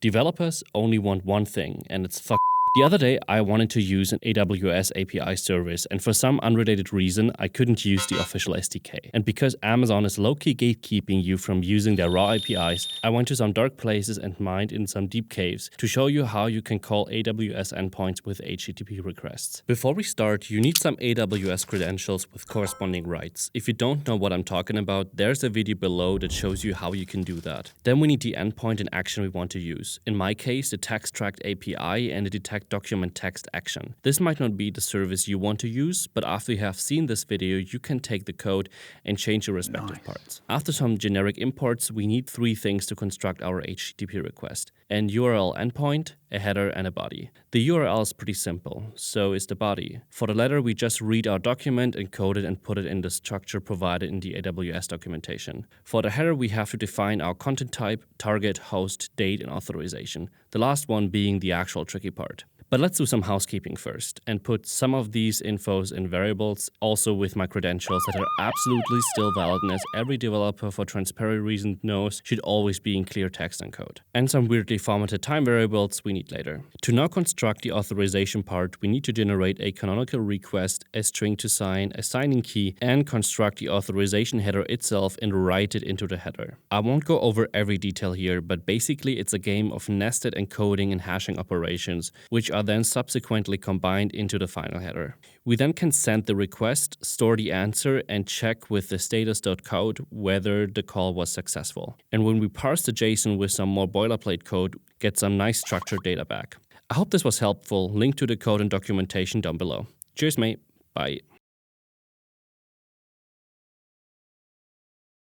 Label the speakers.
Speaker 1: Developers only want one thing, and it's fuck. The other day, I wanted to use an AWS API service, and for some unrelated reason, I couldn't use the official SDK. And because Amazon is low-key gatekeeping you from using their raw APIs, I went to some dark places and mined in some deep caves to show you how you can call AWS endpoints with HTTP requests. Before we start, you need some AWS credentials with corresponding rights. If you don't know what I'm talking about, there's a video below that shows you how you can do that. Then we need the endpoint and action we want to use. In my case, the text tracked API and the detect document text action. This might not be the service you want to use, but after you have seen this video, you can take the code and change your respective parts. After some generic imports, we need three things to construct our HTTP request: an URL endpoint, a header, and a body. The URL is pretty simple, so is the body. For the letter, we just read our document, encode it, and put it in the structure provided in the AWS documentation. For the header, we have to define our content type, target, host, date, and authorization, the last one being the actual tricky part. But let's do some housekeeping first and put some of these infos in variables, also with my credentials that are absolutely still valid and as every developer for transparency reasons knows should always be in clear text and code. And some weirdly formatted time variables we need later. To now construct the authorization part, we need to generate a canonical request, a string to sign, a signing key, and construct the authorization header itself and write it into the header. I won't go over every detail here, but basically it's a game of nested encoding and hashing operations, which are then subsequently combined into the final header. We then can send the request, store the answer, and check with the status.code whether the call was successful. And when we parse the JSON with some more boilerplate code, get some nice structured data back. I hope this was helpful. Link to the code and documentation down below. Cheers, mate. Bye.